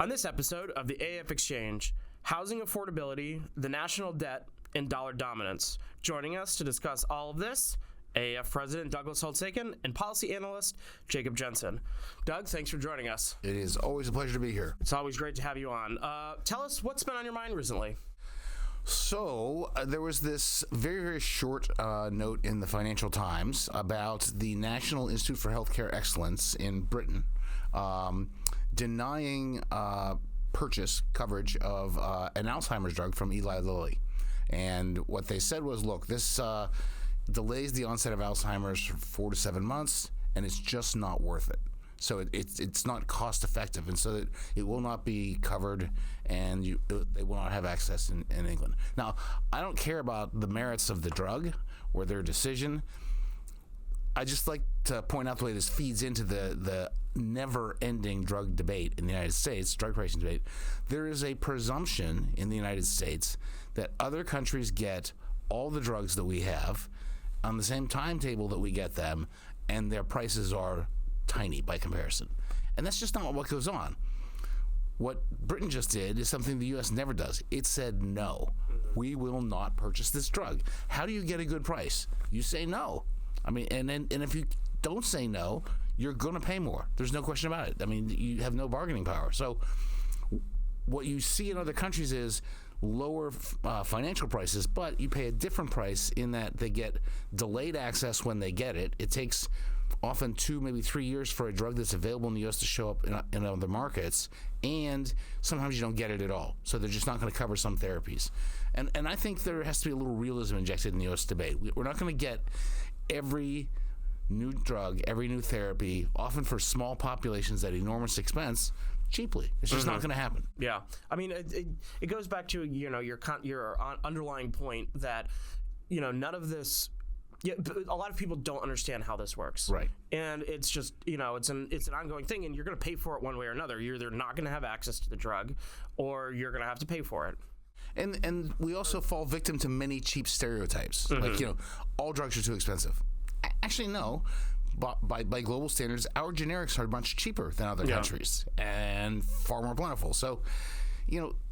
On this episode of the AAF Exchange, housing affordability, the national debt, and dollar dominance. Joining us to discuss all of this, AAF President Douglas Holtz-Eakin and policy analyst Jacob Jensen. Doug, thanks for joining us. It is always a pleasure to be here. It's always great to have you on. Tell us what's been on your mind recently. So there was this very, very short note in the Financial Times about the National Institute for Healthcare Excellence in Britain denying purchase coverage of an Alzheimer's drug from Eli Lilly. And what they said was, look, this delays the onset of Alzheimer's for 4 to 7 months, and it's just not worth it. So it's not cost effective, and so it will not be covered, and they will not have access in England. Now, I don't care about the merits of the drug or their decision. I just like to point out the way this feeds into the never-ending drug debate in the United States, drug pricing debate. There is a presumption in the United States that other countries get all the drugs that we have on the same timetable that we get them, and their prices are tiny by comparison. And that's just not what goes on. What Britain just did is something the U.S. never does. It said, no, we will not purchase this drug. How do you get a good price? You say no. I mean, and if you don't say no, you're going to pay more. There's no question about it. I mean, you have no bargaining power. So what you see in other countries is lower financial prices, but you pay a different price in that they get delayed access when they get it. It takes often 2, maybe 3 years for a drug that's available in the U.S. to show up in other markets, and sometimes you don't get it at all. So they're just not going to cover some therapies. And I think there has to be a little realism injected in the U.S. debate. We're not going to get every new drug, every new therapy, often for small populations at enormous expense, cheaply. It's just not going to happen. Yeah, I mean, it goes back to your underlying point that none of this. Yeah, a lot of people don't understand how this works. Right. And it's just, it's an ongoing thing, and you're going to pay for it one way or another. You're either not going to have access to the drug, or you're going to have to pay for it. And we also fall victim to many cheap stereotypes. Like, all drugs are too expensive. Actually, no. By global standards, our generics are much cheaper than other countries and far more plentiful. So,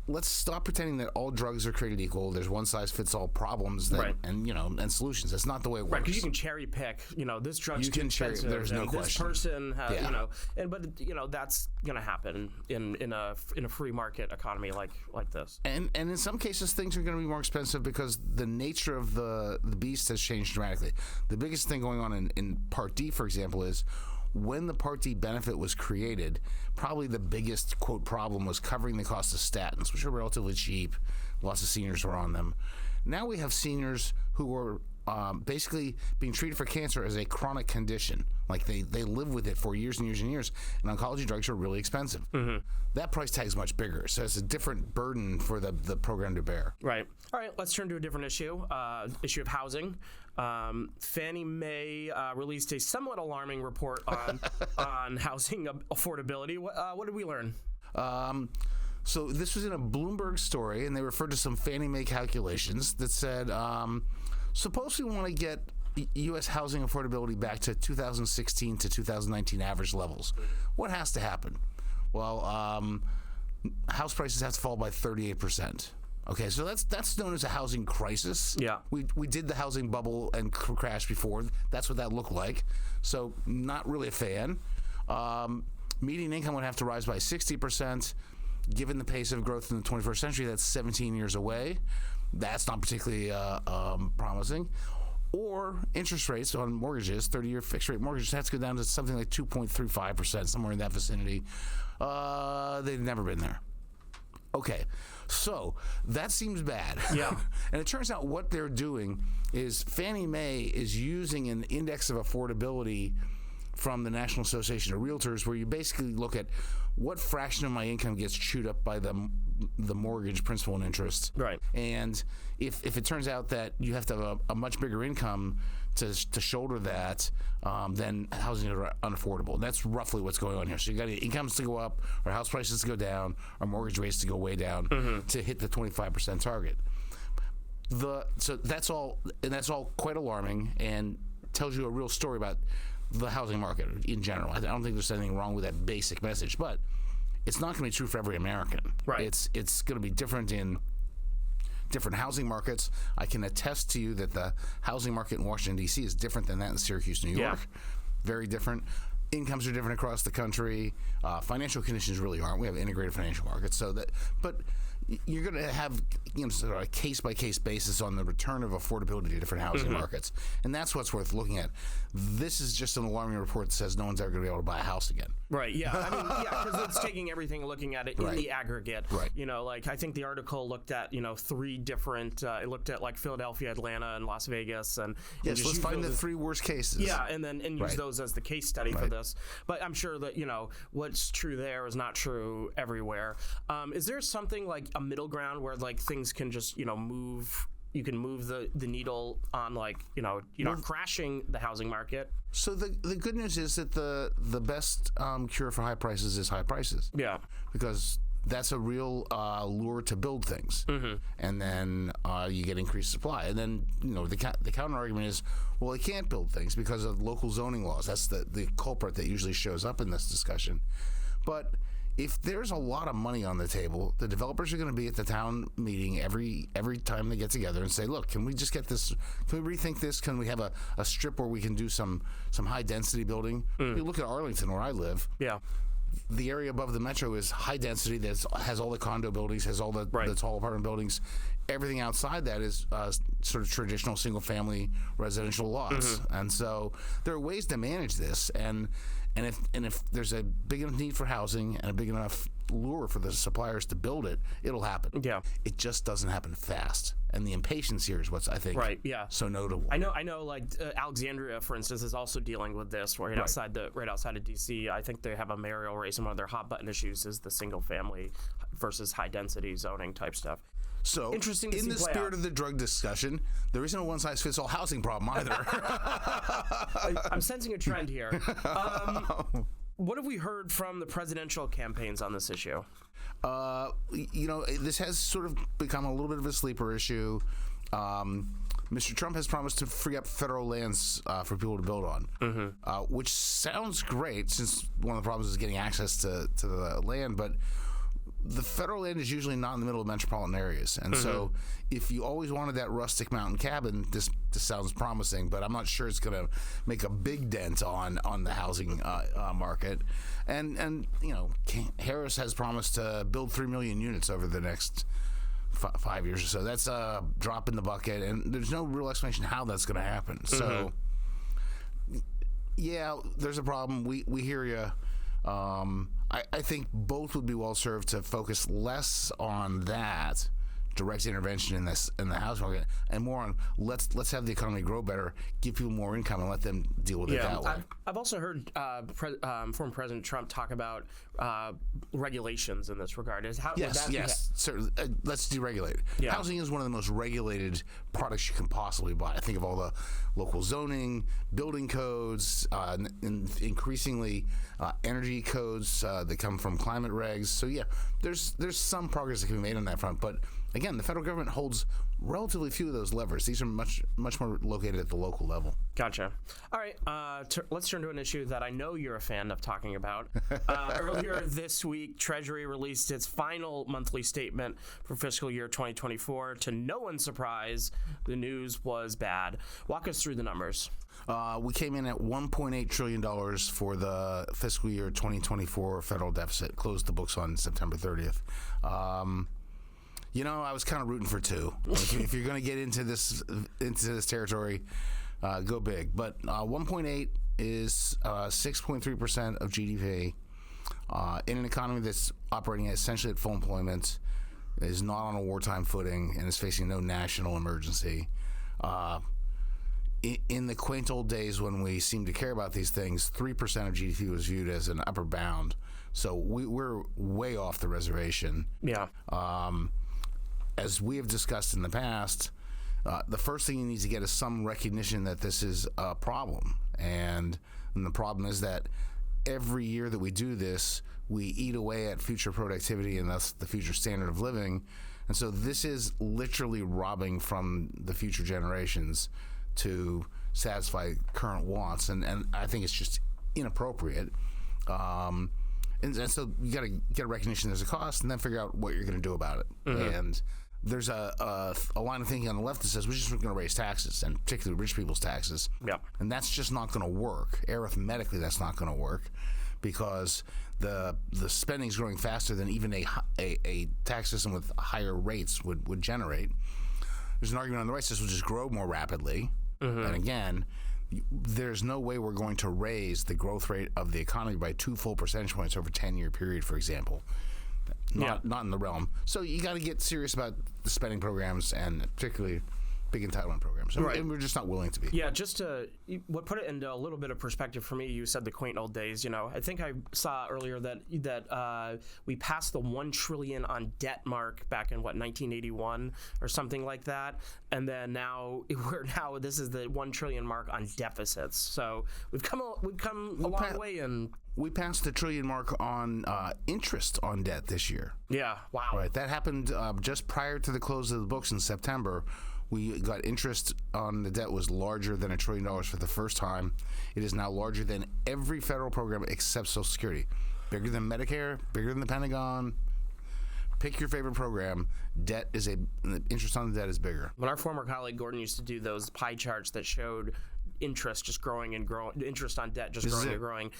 let's stop pretending that all drugs are created equal. There's one-size-fits-all problems and solutions. That's not the way it works. Right, because you can cherry pick. This drug's too expensive. There's no question. This person has, but that's going to happen in a free market economy like this. And in some cases, things are going to be more expensive because the nature of the beast has changed dramatically. The biggest thing going on in Part D, for example, is when the Part D benefit was created, probably the biggest, quote, problem was covering the cost of statins, which are relatively cheap. Lots of seniors are on them. Now we have seniors who are basically being treated for cancer as a chronic condition. Like they live with it for years and years and years, and oncology drugs are really expensive. Mm-hmm. That price tag is much bigger, so it's a different burden for the program to bear. Right. All right, let's turn to a different issue, issue of housing. Fannie Mae released a somewhat alarming report on housing affordability. What did we learn? So this was in a Bloomberg story, and they referred to some Fannie Mae calculations that said, suppose we want to get U.S. housing affordability back to 2016 to 2019 average levels. What has to happen? Well, house prices have to fall by 38%. Okay, so that's known as a housing crisis. Yeah. We did the housing bubble and crash before. That's what that looked like. So not really a fan. Median income would have to rise by 60%. Given the pace of growth in the 21st century, that's 17 years away. That's not particularly promising. Or interest rates on mortgages, 30-year fixed-rate mortgages, have to go down to something like 2.35%, somewhere in that vicinity. They've never been there. Okay, so that seems bad. Yeah. And it turns out what they're doing is Fannie Mae is using an index of affordability from the National Association of Realtors, where you basically look at what fraction of my income gets chewed up by the mortgage principal and interest. Right. And if it turns out that you have to have a much bigger income to shoulder that, then housing is unaffordable. And that's roughly what's going on here. So you got incomes to go up, or house prices to go down, or mortgage rates to go way down to hit the 25% target. So that's all quite alarming and tells you a real story about the housing market in general. I don't think there's anything wrong with that basic message, but it's not going to be true for every American. Right. It's going to be different in different housing markets. I can attest to you that the housing market in Washington, D.C. is different than that in Syracuse, New York. Very different. Incomes are different across the country. Financial conditions really aren't. We have integrated financial markets. But you're going to have sort of a case-by-case basis on the return of affordability to different housing markets. And that's what's worth looking at. This is just an alarming report that says no one's ever going to be able to buy a house again. Right, yeah. I mean, because it's taking everything and looking at it in the aggregate. Right. Like I think the article looked at, 3 different, it looked at like Philadelphia, Atlanta, and Las Vegas. And yes, let's find the 3 worst cases. Yeah, and use those as the case study for this. But I'm sure that, what's true there is not true everywhere. Is there something like a middle ground where like things can just, move? You can move the needle on not crashing the housing market. So the good news is that the best cure for high prices is high prices. Yeah. Because that's a real lure to build things. And then you get increased supply. And then, the counter argument is, well, they can't build things because of local zoning laws. That's the culprit that usually shows up in this discussion. But if there's a lot of money on the table, the developers are going to be at the town meeting every time they get together and say, look, can we just get this, can we rethink this? Can we have a strip where we can do some high density building? You look at Arlington where I live. Yeah. The area above the metro is high density, that has all the condo buildings, has all the tall apartment buildings. Everything outside that is sort of traditional single family residential lots. And so there are ways to manage this. And if there's a big enough need for housing and a big enough lure for the suppliers to build it, it'll happen. Yeah. It just doesn't happen fast. And the impatience here is what's, I think, so notable. I know. Like Alexandria, for instance, is also dealing with this right outside of D.C. I think they have a mayoral race, and one of their hot button issues is the single family versus high density zoning type stuff. So, interesting to in the spirit of the drug discussion, there isn't a one-size-fits-all housing problem either. I'm sensing a trend here. What have we heard from the presidential campaigns on this issue? This has sort of become a little bit of a sleeper issue. Mr. Trump has promised to free up federal lands for people to build on, which sounds great since one of the problems is getting access to the land, but the federal land is usually not in the middle of metropolitan areas. And so if you always wanted that rustic mountain cabin, this sounds promising, but I'm not sure it's going to make a big dent on the housing market. And Harris has promised to build 3 million units over the next 5 years or so. That's a drop in the bucket, and there's no real explanation how that's going to happen. So, yeah, there's a problem. We hear you. I think both would be well served to focus less on that direct intervention in the housing market and more on let's have the economy grow better, give people more income, and let them deal with it that way. I've also heard former President Trump talk about regulations in this regard. Yes, certainly. Let's deregulate it. Yeah. Housing is one of the most regulated products you can possibly buy. I think of all the local zoning, building codes, and increasingly energy codes that come from climate regs. So yeah, there's some progress that can be made on that front, but again, the federal government holds relatively few of those levers. These are much more located at the local level. Gotcha. All right, let's turn to an issue that I know you're a fan of talking about. Earlier this week, Treasury released its final monthly statement for fiscal year 2024. To no one's surprise, the news was bad. Walk us through the numbers. We came in at $1.8 trillion for the fiscal year 2024 federal deficit. Closed the books on September 30th. I was kind of rooting for 2. If you're going to get into this territory, go big. But 1.8 is 6.3% of GDP in an economy that's operating essentially at full employment, is not on a wartime footing, and is facing no national emergency. In the quaint old days when we seemed to care about these things, 3% of GDP was viewed as an upper bound. So we're way off the reservation. Yeah. As we have discussed in the past, the first thing you need to get is some recognition that this is a problem. And the problem is that every year that we do this, we eat away at future productivity and thus the future standard of living. And so this is literally robbing from the future generations to satisfy current wants. And I think it's just inappropriate. And so you got to get a recognition there's a cost, and then figure out what you're going to do about it. And there's a line of thinking on the left that says we're just going to raise taxes, and particularly rich people's taxes. Yeah. And that's just not going to work. Arithmetically, that's not going to work, because the spending is growing faster than even a tax system with higher rates would generate. There's an argument on the right that says we'll just grow more rapidly. And again, there's no way we're going to raise the growth rate of the economy by 2 full percentage points over a 10-year period, for example. Not in the realm. So you got to get serious about the spending programs, and particularly big entitlement programs. And we're just not willing to be. Yeah, just to put it into a little bit of perspective for me, you said the quaint old days. I think I saw earlier that we passed the $1 trillion on debt mark back in 1981 or something like that, and then this is the $1 trillion mark on deficits. So we've come a long way in. We passed the $1 trillion mark on interest on debt this year. Yeah, wow. Right, that happened just prior to the close of the books in September. We got interest on the debt was larger than $1 trillion for the first time. It is now larger than every federal program except Social Security. Bigger than Medicare, bigger than the Pentagon. Pick your favorite program. Interest on the debt is bigger. When our former colleague Gordon used to do those pie charts that showed interest just growing and growing, interest on debt just growing and growing,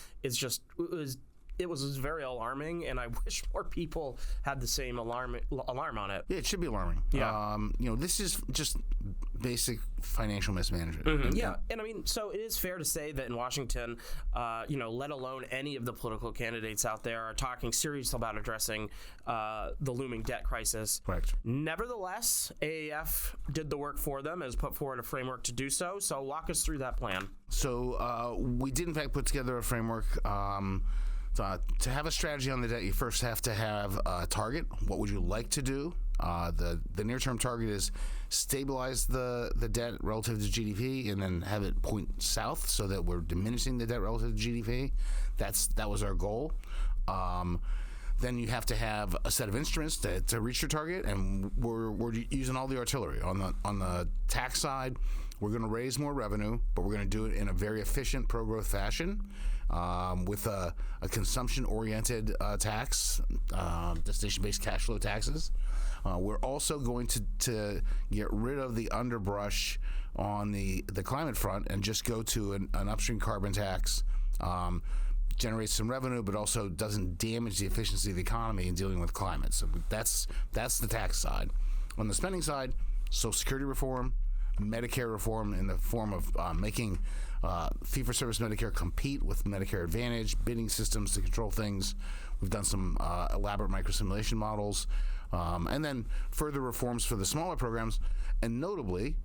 it was very alarming, and I wish more people had the same alarm on it. Yeah, it should be alarming. Yeah. This is just basic financial mismanagement. Yeah, and I mean, so it is fair to say that in Washington, let alone any of the political candidates out there are talking seriously about addressing the looming debt crisis. Correct. Nevertheless, AAF did the work for them, has put forward a framework to do so. So walk us through that plan. So we did, in fact, put together a framework. To have a strategy on the debt, you first have to have a target. What would you like to do? The near-term target is stabilize the debt relative to GDP, and then have it point south so that we're diminishing the debt relative to GDP. That was our goal. Then you have to have a set of instruments to reach your target, and we're using all the artillery. On the tax side, we're going to raise more revenue, but we're going to do it in a very efficient pro-growth fashion, with a consumption-oriented tax, destination-based cash flow taxes. We're also going to get rid of the underbrush on the climate front and just go to an upstream carbon tax. Generates some revenue, but also doesn't damage the efficiency of the economy in dealing with climate. So that's the tax side. On the spending side, Social Security reform, Medicare reform in the form of making fee-for-service Medicare compete with Medicare Advantage, bidding systems to control things. We've done some elaborate microsimulation models, and then further reforms for the smaller programs, and notably,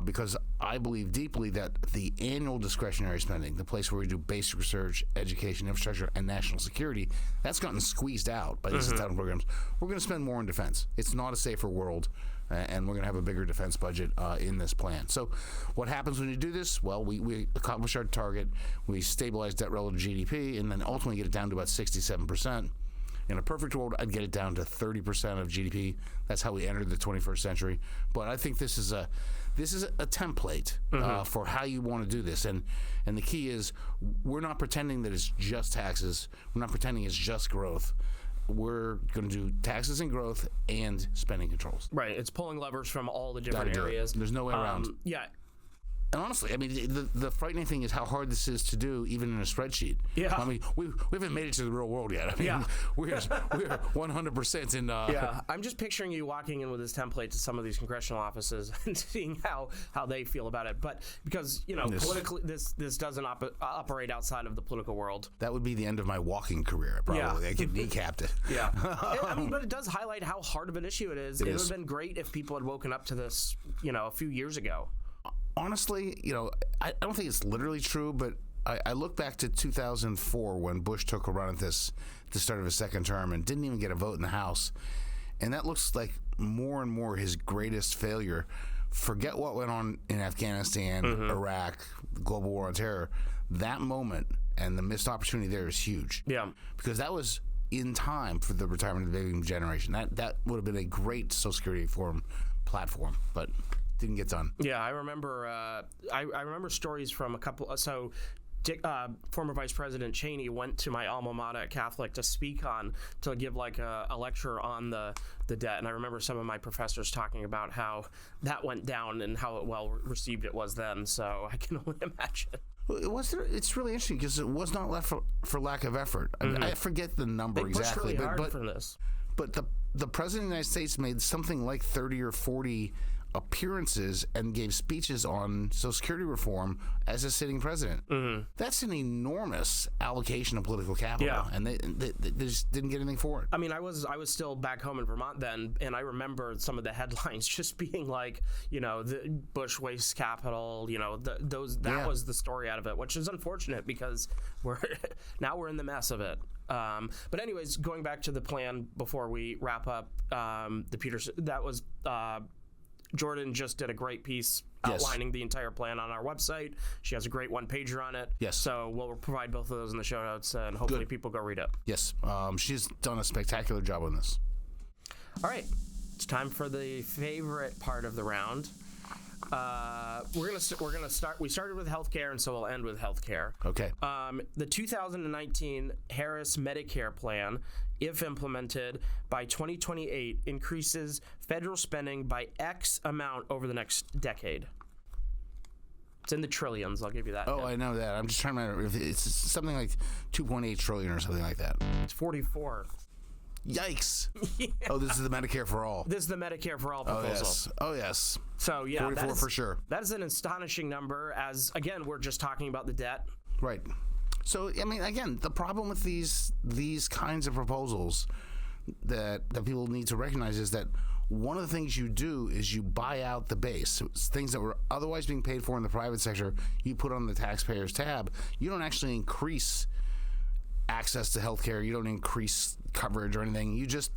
because I believe deeply that the annual discretionary spending, the place where we do basic research, education, infrastructure, and national security, that's gotten squeezed out by these entitlement programs. We're going to spend more on defense. It's not a safer world, and we're going to have a bigger defense budget in this plan. So what happens when you do this? Well, we accomplish our target, we stabilize debt relative to GDP, and then ultimately get it down to about 67%. In a perfect world, I'd get it down to 30% of GDP. That's how we entered the 21st century. But I think this is a template for how you want to do this. And the key is, we're not pretending that it's just taxes. We're not pretending it's just growth. We're going to do taxes and growth and spending controls. Right. It's pulling levers from all the different areas. There's no way around. Yeah. And honestly, I mean, the frightening thing is how hard this is to do, even in a spreadsheet. Yeah. I mean, we haven't made it to the real world yet. I mean, we're 100% in. Yeah, I'm just picturing you walking in with this template to some of these congressional offices and seeing how they feel about it. But because politically, this doesn't operate outside of the political world. That would be the end of my walking career. Probably, I could kneecapped it. Yeah. I mean, but it does highlight how hard of an issue it is. It would have been great if people had woken up to this, a few years ago. Honestly, I don't think it's literally true, but I look back to 2004 when Bush took a run at this at the start of his second term and didn't even get a vote in the House. And that looks like more and more his greatest failure. Forget what went on in Afghanistan, Iraq, the global war on terror. That moment and the missed opportunity there is huge. Yeah. Because that was in time for the retirement of the baby boom generation. That would have been a great Social Security reform platform, but didn't get done. Yeah, I remember. I remember stories from a couple. So former Vice President Cheney went to my alma mater at Catholic to give like a lecture on the debt, and I remember some of my professors talking about how that went down and how well received it was then. So I can only imagine. It's really interesting because it was not left for lack of effort. I mean, I forget the number They pushed exactly, really hard for this. But the president of the United States made something like 30 or 40 appearances and gave speeches on Social Security reform as a sitting president. That's an enormous allocation of political capital, and they just didn't get anything for it. I mean, I was still back home in Vermont then, and I remember some of the headlines just being like, the Bush wastes capital, that was the story out of it, which is unfortunate because we're in the mess of it. But anyways, going back to the plan before we wrap up, the Peters, that was Jordan just did a great piece outlining the entire plan on our website. She has a great one-pager on it. Yes. So we'll provide both of those in the show notes, and hopefully people go read it. Yes. She's done a spectacular job on this. All right. It's time for the favorite part of the round. We're gonna start. We started with healthcare, and so we'll end with healthcare. Okay. The 2019 Harris Medicare plan, if implemented by 2028, increases federal spending by X amount over the next decade. It's in the trillions. I'll give you that. Oh, I know that. I'm just trying to remember if it's something like 2.8 trillion or something like that. It's 44. Yikes! Yeah. Oh, this is the Medicare for all. This is the Medicare for all proposal. Oh yes. So yeah, 44 for sure. That is an astonishing number. As again, we're just talking about the debt. Right. So I mean, again, the problem with these kinds of proposals that people need to recognize is that one of the things you do is you buy out the base. So things that were otherwise being paid for in the private sector, you put on the taxpayer's tab. You don't actually increase access to healthcare. You don't increase coverage or anything. You just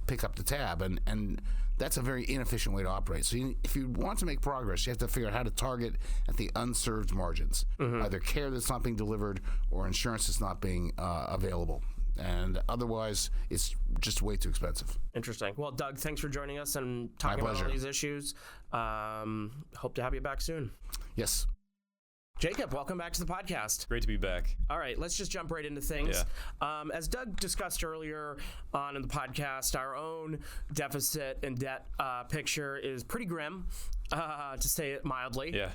pick up the tab, and that's a very inefficient way to operate. So if you want to make progress, you have to figure out how to target at the unserved margins, either care that's not being delivered or insurance that's not being available. And otherwise, it's just way too expensive. Interesting. Well, Doug, thanks for joining us and talking about all these issues. Hope to have you back soon. Yes. Jacob, welcome back to the podcast. Great to be back. All right, let's just jump right into things. Yeah. As Doug discussed earlier on in the podcast, our own deficit and debt picture is pretty grim, to say it mildly. Yeah.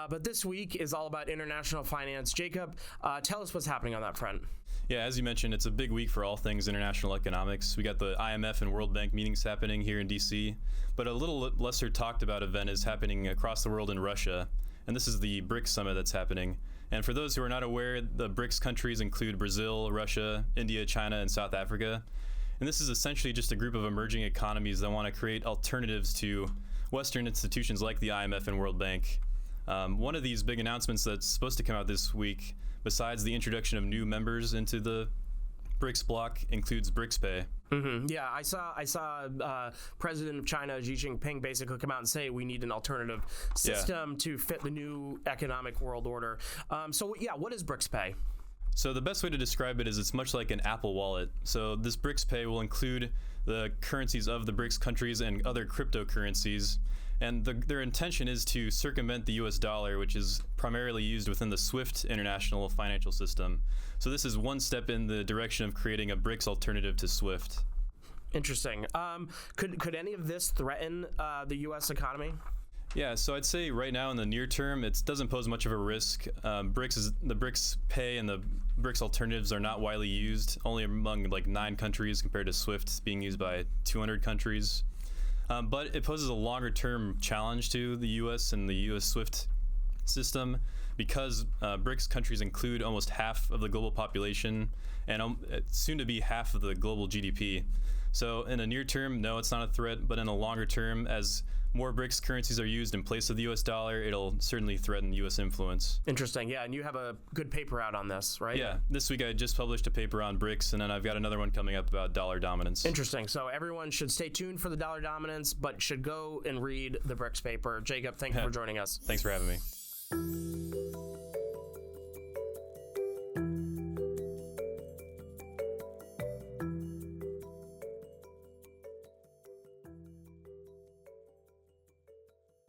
But this week is all about international finance. Jacob, tell us what's happening on that front. Yeah, as you mentioned, it's a big week for all things international economics. We got the IMF and World Bank meetings happening here in D.C., but a little lesser talked about event is happening across the world in Russia. And this is the BRICS Summit that's happening. And for those who are not aware, the BRICS countries include Brazil, Russia, India, China, and South Africa. And this is essentially just a group of emerging economies that want to create alternatives to Western institutions like the IMF and World Bank. One of these big announcements that's supposed to come out this week, besides the introduction of new members into the BRICS bloc, includes BRICS Pay. Yeah, I saw President of China Xi Jinping basically come out and say we need an alternative system to fit the new economic world order. So what is BRICS Pay? So the best way to describe it is it's much like an Apple Wallet. So this BRICS Pay will include the currencies of the BRICS countries and other cryptocurrencies. And their intention is to circumvent the US dollar, which is primarily used within the SWIFT international financial system. So this is one step in the direction of creating a BRICS alternative to SWIFT. Interesting. Could any of this threaten the US economy? Yeah, so I'd say right now in the near term, it doesn't pose much of a risk. The BRICS Pay and the BRICS alternatives are not widely used, only among like 9 countries compared to SWIFT being used by 200 countries. But it poses a longer-term challenge to the U.S. and the U.S. SWIFT system because BRICS countries include almost half of the global population and soon to be half of the global GDP. So in the near term, no, it's not a threat, but in the longer term, as more BRICS currencies are used in place of the U.S. dollar, it'll certainly threaten U.S. influence. Interesting, yeah, and you have a good paper out on this, right? Yeah, this week I just published a paper on BRICS, and then I've got another one coming up about dollar dominance. Interesting, so everyone should stay tuned for the dollar dominance, but should go and read the BRICS paper. Jacob, thank you for joining us. Thanks for having me.